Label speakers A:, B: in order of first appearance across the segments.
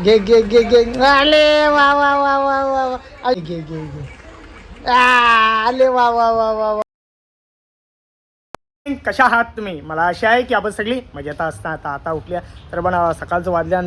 A: घे घे घे घे आले वा वा वा वा वा वा घे घे घे आले वा वा वा वा वा. कशा आहात तुम्ही? मला आशा आहे की आपण सगळी मजेत असतात. आता उठल्या तर पण सकाळचं वाजल्या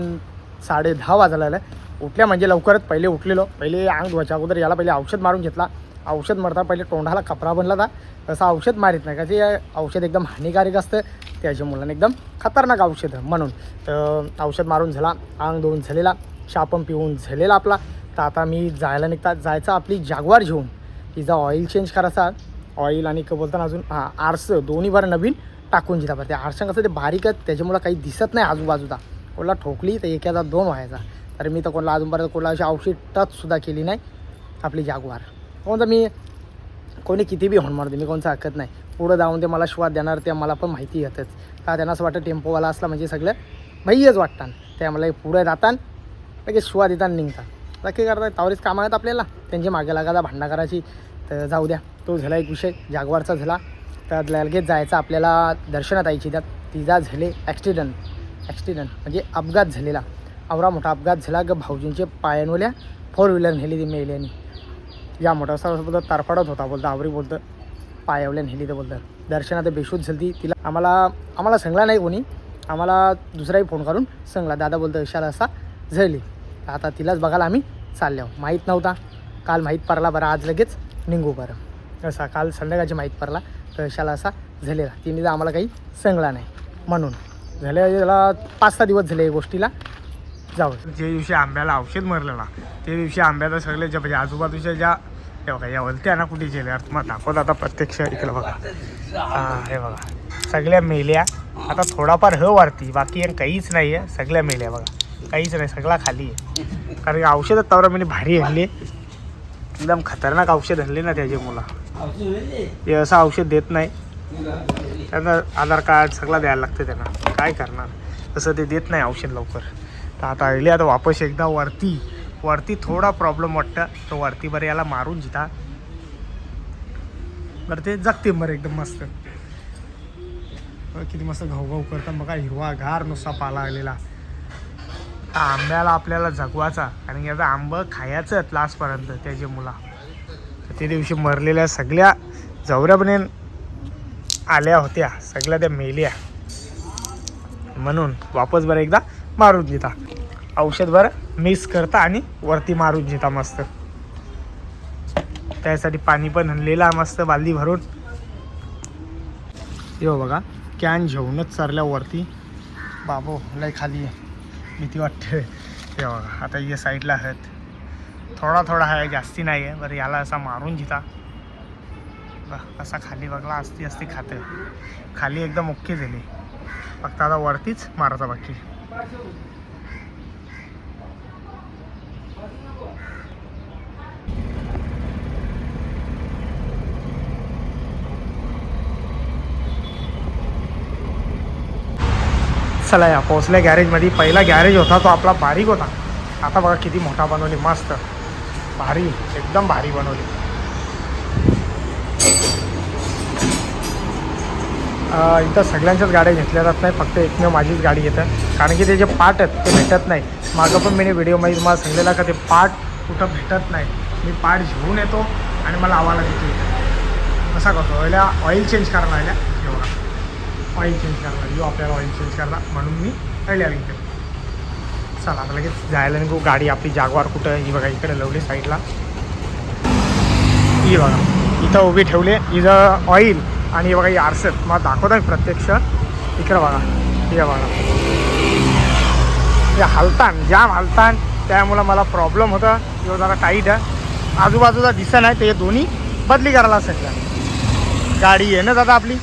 A: 10:30 वाजलेलं आहे. उठल्या म्हणजे लवकरच पहिले उठलेलो. पहिले अंग धुवायच्या अगोदर याला पहिले औषध मारून घेतला. औषध मारता पहिले तोंडाला कपडा बनला होता. तसं औषध मारित नाही का, ते औषध एकदम हानिकारक असतं. त्याच्या मुलांना एकदम खतरनाक औषध म्हणून तर औषध मारून झाला, अंग धुवून झालेला, शापम पिऊन झालेला आपला. तर आता मी जायचं आपली जागवार घेऊन. तिचा ऑइल चेंज करायचा. ऑइल आणि बोलताना अजून आरसं दोन्ही बार नवीन टाकून दिला बरं. ते आरसं कसं ते बारीक आहे, त्याच्यामुळं काही दिसत नाही आजूबाजूला. कोणाला ठोकली तर एखादा 2 व्हायचा. तर मी तर कोणाला अजूनपर्यंत कोणाला अशी औषध टचसुद्धा केली नाही आपली जागवार. कोणतं मी कोणी किती बी हॉर्न मारते, मी कोणचं हरकत नाही. पुढं जाऊन ते मला श्वास देणार ते मला पण माहिती येतच. का त्यांना असं वाटतं टेम्पोवाला असला म्हणजे सगळं भैयच वाटतात. ते मला पुढे जातात लगेच श्वास देतात निघतात. नक्की करतात तावरीच कामं आहेत आपल्याला त्यांची मागे लागायला भांडणं करायची. तर जाऊ द्या, तो झाला एक विषय जागवारचा झाला. तर लगेच जायचं आपल्याला दर्शनात यायची. त्यात तिचा झाले ॲक्सिडेंट म्हणजे अपघात झालेला. आवरा मोठा अपघात झाला ग. भाऊजींचे पायांवल्या 4 व्हीलर नेली ती मेल्याने. या मोठा असं बोलतं तारफाडत होता, बोलतं आवरी बोलतं पायावल्या नेली. तर बोलतं दर्शनात बेशुद्ध झाली. तिला आम्हाला सांगला नाही कोणी, आम्हाला दुसराही फोन करून सांगला. दादा बोलतं इशारा असा झाली. आता तिलाच बघायला आम्ही चाललो. माहीत नव्हता, काल माहीत पडला बरं, आज लगेच निघू बरं. असा काल संध्याकाळची माहीत पडला तर शाला असा झालेला. तिने तर आम्हाला काही सांगला नाही म्हणून झाले. त्याला 5-6 दिवस झाले या गोष्टीला. जाऊ जे दिवशी आंब्याला औषध मारलेला ते दिवशी आंब्याला सगळे जे म्हणजे आजूबाजूच्या ज्या हे बघा या वलत्या ना कुठे गेल्या तुम्हाला दाखवत आता प्रत्यक्ष इकडं बघा. हे बघा सगळ्या मेल्या. आता थोडाफार वरती बाकी काहीच नाही आहे. सगळ्या मेल्या बघा, काहीच नाही, सगळा खाली आहे. कारण की औषधं तवरा मी भारी आणली, एकदम खतरनाक औषध आणले ना त्याचे मुला. हे असं औषध देत नाही, त्यांना आधार कार्ड सगळं द्यायला लागतं त्यांना. काय करणार, तसं ते देत नाही औषध लवकर. तर आता आले आता वापस एकदा वरती थोडा प्रॉब्लेम वाटतं. तो वरती बरं याला मारून जिता बरं ते जगते बरं एकदम मस्त. किती मस्त घाऊ करतात बघा, हिरवा घार नुसता पाला आलेला. आंब्याला आपल्याला जगवायचा आणि याचा आंबं खायचं लास्टपर्यंत त्याचे मुला. तर ते दिवशी मरलेल्या सगळ्या जवऱ्यापणे आल्या होत्या, सगळ्या त्या मेल्या. म्हणून वापस बरं एकदा मारून देता औषध बरं मिक्स करता आणि वरती मारून देता मस्त. त्यासाठी पाणी पण आणलेला मस्त बालदी भरून. यो बघा कॅन घेऊनच चालल्या वरती. बाबो लय खाली आहे, भीती वाटते. हे बघा आता या साईडला आहेत, थोडा आहे, जास्ती नाही आहे. बरं याला असा मारून जिता असा खाली बघला असती खातं. खाली एकदम ओके झाली, फक्त आता वरतीच मारायचा बाकी. चला या पोचल्या गॅरेजमध्ये. पहिला गॅरेज होता तो आपला बारीक होता, आता बघा किती मोठा बनवली, मस्त भारी, एकदम भारी बनवली. इथं सगळ्यांच्याच गाड्या घेतल्या जात नाही, फक्त एकमेव माझीच गाडी येतं. कारण की ते जे पार्ट आहेत ते भेटत नाही. मागं पण मी व्हिडिओमध्ये तुम्हाला सांगितलेलं का ते पार्ट कुठं भेटत नाही. मी पार्ट घेऊन येतो आणि मला आवाला देतो इथं. कसा करतो पहिला ऑइल चेंज करायला आल्या. एवढा ऑइल चेंज करायला येऊ आपल्याला, ऑइल चेंज करायला म्हणून मी पहिल्या इथे. चला आता लगेच जायला निघू. गाडी आपली जागवार कुठं ही बघा इकडे लवली साईडला. ही बघा इथं उभी ठेवले, इथं ऑइल आणि हे बघा ही आरसेत मला दाखवता मी प्रत्यक्ष. इकडं बघा हे बघा हे हलतान जाम हलतान, त्यामुळं मला प्रॉब्लेम होता. किंवा जरा टाईट आहे, आजूबाजूला दिसत नाही. तर हे दोन्ही बदली करायला सगळ्या गाडी आहे ना दादा आपली.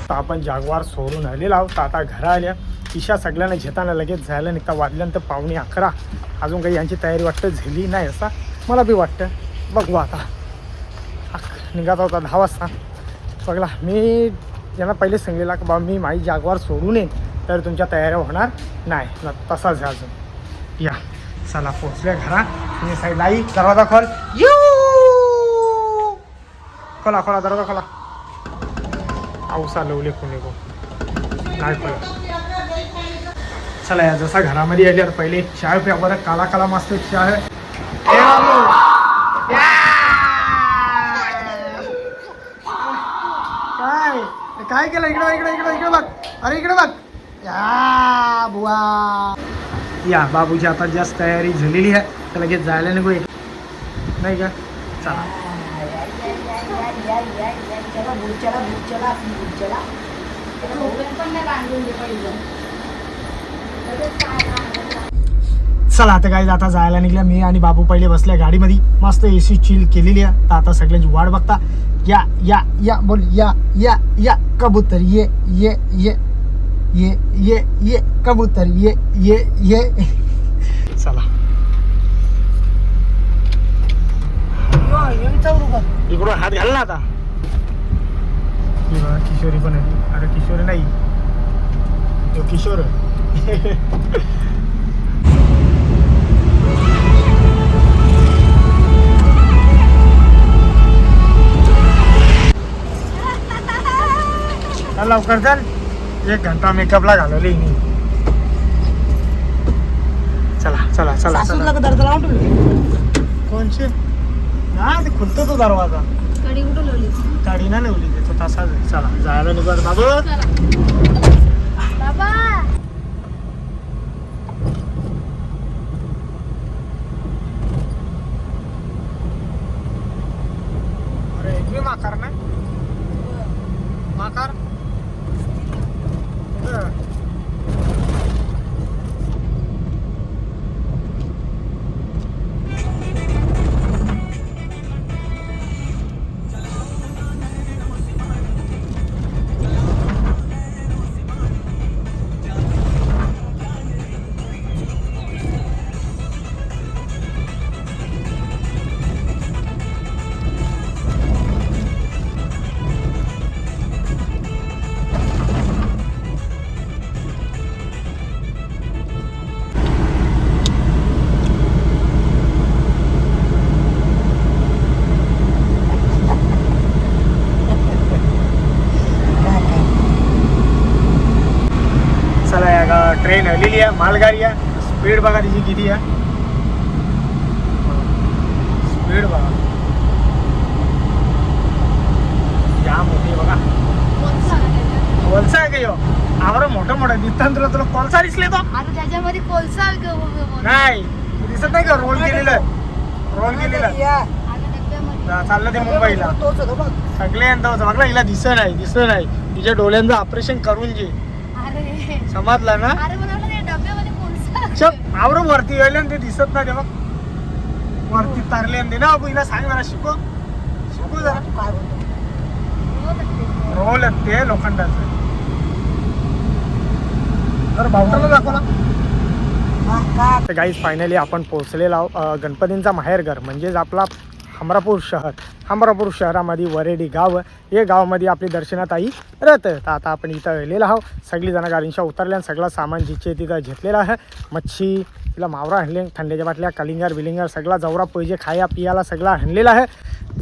A: तर आपण जागवार सोडून आलेलो आहोत. आता घरा आल्या इशा सगळ्यांना घेताना लगेच जायला निघता. वाजल्यानंतर 11:15. अजून काही यांची तयारी वाटतं झाली नाही असं मला बी वाटतं. बघू आता निघाचा होता 10 वाजता. सगळा मी यांना पहिले सांगलेला की बाबा मी माझी जागवार सोडून येईन तर तुमच्या तयाऱ्या होणार नाही ना, तसाच आहे अजून. या चला पोचल्या घरा. तुम्ही साईड लाई दरवाजा खोल. खोला दरवाजा खोला. औसा लवले कोणी नाही खोला. चला या जसा घरामध्ये आल्यावर पहिले चाय प्या बरं, काला काला मस्त चाय. काय काय केलं? इकडं इकडं इकडं इकडं बघ. अरे इकडे बघ या बुवा. या बाबूची आता जास्त तयारी झालेली आहे, तर लगेच जायला नको नाही का. चला चला आता काय आता जायला निघल्या. मी आणि बाबू पहिले बसल्या गाडीमध्ये, मस्त AC चिल केलेली आहे. तर आता सगळ्यांची वाट बघता. या या या बोल या या या कबूतर ये ये ये ये ये ये कबूतर ये ये ये. चला इकडून हात घाल ना आता. किशोरी पण आहे. अरे किशोरी नाही, तो किशोर. लवकर चल, 1 घंटा मेकअपला घालवली. चला चला चला चला. कोणचे हा ते खुलतो तो दरवाजा. गाडी ना लावली तो तसाच. चला जायला निघत बाबू. अरे एक माकार ना माकार. ट्रेन आलेली आहे, मालगाडी आहे. स्पीड बघा तिची किती आहे. स्पीड बघा या मोठी बघा. कोलसा आहे का यो? आवर मोठं मोठं दिसतं तुला. तुला कोलसा दिसले तो?
B: त्याच्यामध्ये कोलसा
A: नाही दिसत नाही का? रोल केलेलं रोल केलेलं चाललं ते मुंबईला. सगळे बघला हिला दिसत नाही. तिच्या डोळ्यांचं ऑपरेशन करून घे. समजला ना? आवर वरती गेले ते दिसत नाही. बघ वरती तारले ना. हिला सांग जरा शिकव जरा. रोल ते लोखंडाचं. तर भावटाला दाखवला. गाईज फायनली आपण पोहोचलेलो आहोत गणपतींचा माहेरघर म्हणजेच आपला हमरापूर शहर. हमरापूर शहरामध्ये वरेडी गाव. हे गावामध्ये आपली दर्शनाताई राहतं. तर आता आपण इथं आलेलो आहोत. सगळीजण गाडींच्या उतरल्या. सगळं सामान जिचे तिथं घेतलेलं आहे. मच्छी तिला मावरा आणले, थंड्याच्या बाटल्या, कलिंगर बिलिंगर सगळा जवरा पाहिजे खाया पियाला सगळा आणलेला आहे.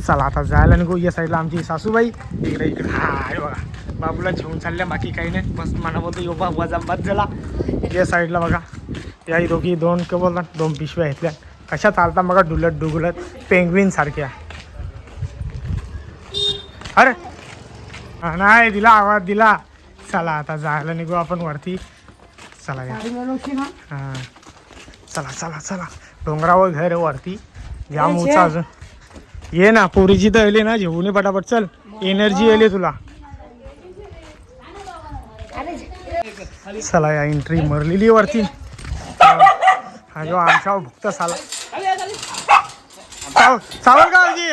A: चला आता जायला निघू. या साईडला आमची सासूबाई. इकडे इकडे हा आहे बघा. बाबूला घेऊन चालल्या, बाकी काही नाही. बस मना बोलतो योबा वजाबाद झाला. या साईडला बघा याही दोघी 2 के बोलतात 2 पिशव्या घेतल्या. कशा चालता बघा डुलत डुगुलत पेंग्विन सारख्या. अरे नाही दिला आवाज दिला. चला आता जायला निघू आपण वरती. चला या हां चला चला चला. डोंगरावर घर आहे वरती. या मुचा अजून ये ना. पोरीची तर आली ना जेवून पटापट. चल एनर्जी आली तुला. चला या एंट्री मरलेली वरती. हा जो आमच्या भुक्त साला सावल गावची.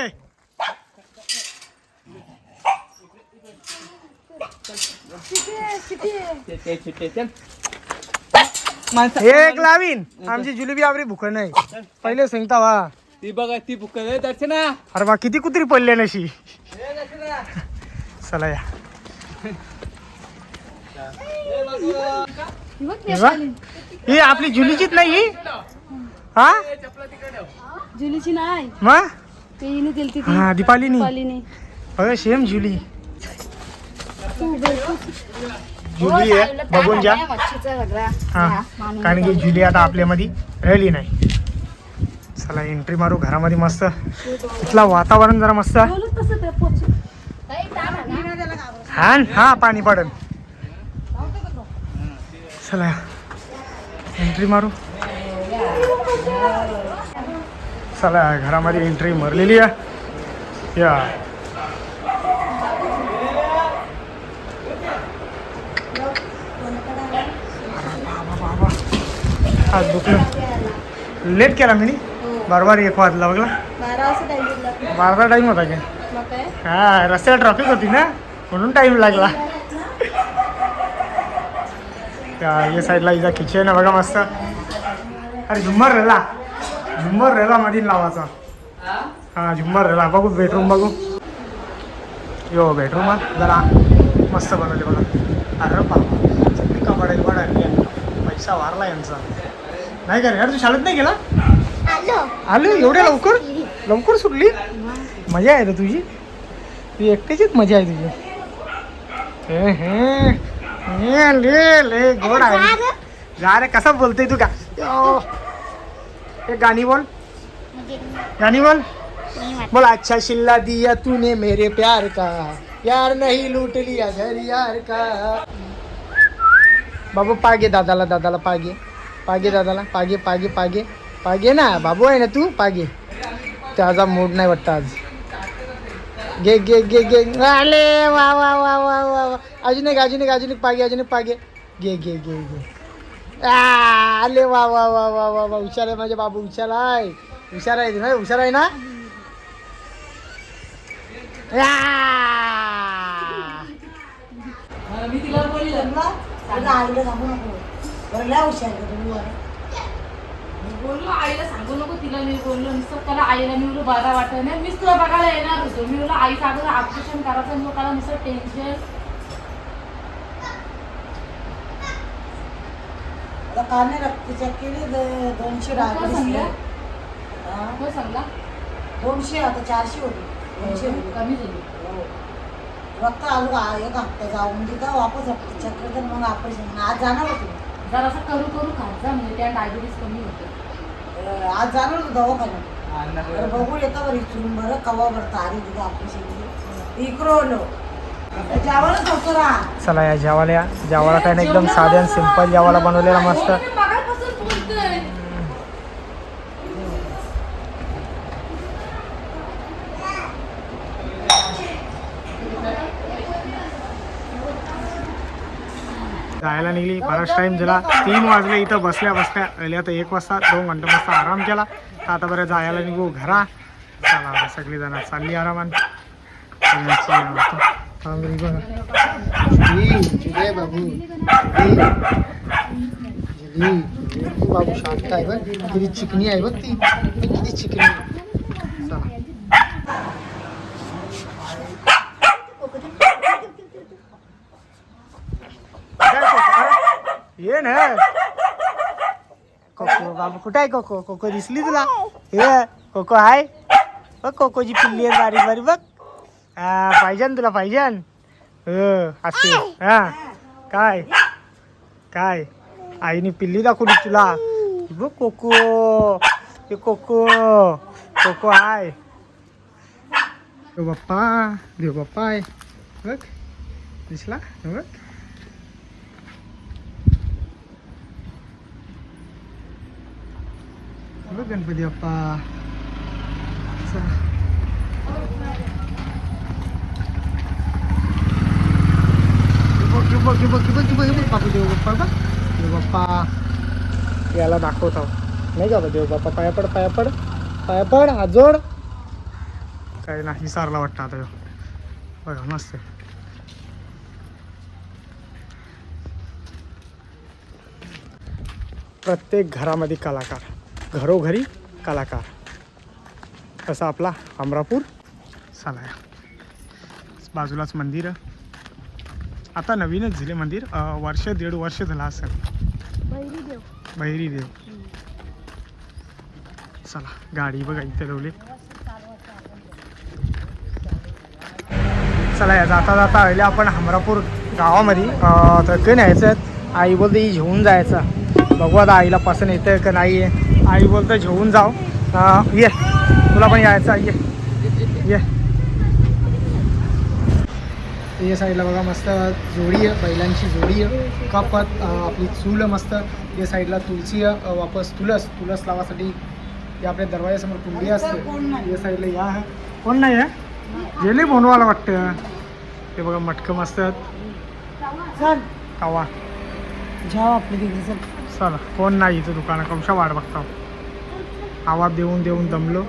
A: एक लावीन आमची जुलेबी आवरी भुक नाही. पहिले सांगता वा
C: ती बघा ती भुक दर्शना.
A: अरे बा किती कुत्री पडले नशी. चला या. ही आपली जुलीचीच नाही. हा
B: जुलीची नाही
A: मग हा दीपालीनी.
B: दीपालीनी.
A: अगं सेम जुली. जुली आहे बघून घ्या. हा कारण की जुली आता आपल्यामध्ये राहिली नाही. चला एंट्री मारू घरामध्ये. मस्त इथला वातावरण जरा मस्त. हा पाणी पडन. चला एंट्री मारू. चला घरामध्ये एंट्री मारलेली आहे. या आज दुखलं लेट केला मी बरोबर 1 वाजला बघला. 12चा टाईम होता काय. हा रस्त्याला ट्रॅफिक होती ना म्हणून टाईम लागला. या साईडला इथं किचन आहे बघा मस्त. अरे झुम्मर रेला मध्ये लावायचा. हा झुम्मर रेला बघू. बेडरूम बघू. यो बेडरूम जरा मस्त बनवले बघा. अरे बाबा सगळी कपाडे पैसा वारला यांचा नाही का रे. यार तू शाळेत नाही गेला. आलो एवढ्या लवकर सुटली. मजा आहे रे तुझी. ती एकट्याचीच मजा आहे तुझी. ले गोड आहे. जा रे कसं बोलतोय तू का. एक गाणी बोल. बोल. अच्छा शिल्ला दिया तूने मेरे प्यार का यार नहीं लूट लिया घर यार का. बाबू पागे दादाला पागे दादाला पागे ना. बाबू आहे ना तू पागे. त्याचा मूड नाही वाटतं आज. घे आले वा. अजून एक पागे घे आले वा. हुशार आहे माझे बाबू. हुशार आहे ना.
B: मी तिला बोललो आईला सांगू नको. तिला मी बोललो नुसतं त्याला आईला मी बोललो बरा वाटत नाही. मीच तुला बघायला येणार होतो. मी बोललो आई सांगतो ऑपरेशन करायचं. मी त्याला नुसतं टेन्शन.
D: काने रक्तच्या केली 200
B: सांगला
D: 200 आता 400 होती. 200
B: कमी झाली.
D: रक्त अजून 1 हप्ता जाऊन तिथं वापस चक्र तर मग ऑपरेशन आज जाणार होतो.
B: जर असं करू खात जा म्हणजे त्या डायबिटीस कमी होते.
D: आज जाणार होतो दवाखान्यात. बघू येतं बरं इथून बरं कवा बरं तारीख तिथं ऑपरेशन इकडं जेवायलाच होतो रा.
A: चला या जेवायला काय नाही एकदम साधे आणि सिंपल जेवायला बनवलेला मस्त. जायला निघली. बराच टाईम झाला. 3 वाजले इथं बसल्या पहिले आता 1 वाजता 2 घंटे मस्त आराम केला. तर आता बरं जायला निघू घरा. चला सगळी जण चालली आरामान. बाबू शांत आहे बघ. किती चिकनी आहे बघ ती. किती चिकनी. ये ना कोको बाबू. कुठं आहे कोको दिसली तुला. हे कोको आहे बघ. कोकोची पिल्ली आहे बारीक बघ. पाहिजे ना तुला पाहिजे. असे हा काय आईने पिल्ली दाखवली तुला. बघ कोको. हे कोको आहे. देव बाप्पा आहे बघ. दिसला बघ. बघ गणपती बाप्पा. बापू देव बाप्पा याला दाखवतो नाही का. देव बाप्पा पाया पड हात जोड. काय नाही सारला वाटतं आता. बघा मस्त. प्रत्येक घरामध्ये कलाकार. घरोघरी कलाकार. तसा आपला अमरापूर. चला बाजूलाच मंदिर. आता नवीनच झाले मंदिर. 1.5 वर्ष झाला असेल. बहिरी देव. चला गाडी बघा इथे ठेवली. चला या जाता आले आपण अमरापूर गावामध्ये तर काही न्यायचं आहे. आई बोलते ही घेऊन जायचं. बघू आता आईला पसंत येतं का नाही आहे. आई बोलतं घेऊन जाऊ. ये तुला पण यायचं ये ये. या साईडला बघा मस्त जोडी आहे, बैलांची जोडी आहे. कपात आपली चूल मस्त. या साईडला तुळशी आहे, वापस तुळस लावासाठी या आपल्या दरवाजासमोर कुंडी असते. या साईडला या आहे. कोण नाही आहे गेली बनवायला वाटतं. ते बघा मटकं मस्त आहेत.
D: चल
A: तवा
D: जाऊ आपली तिकडे चल.
A: चला कोण नाही इथं दुकानं कमशा वाट बघता. आवाज देऊन दमलो.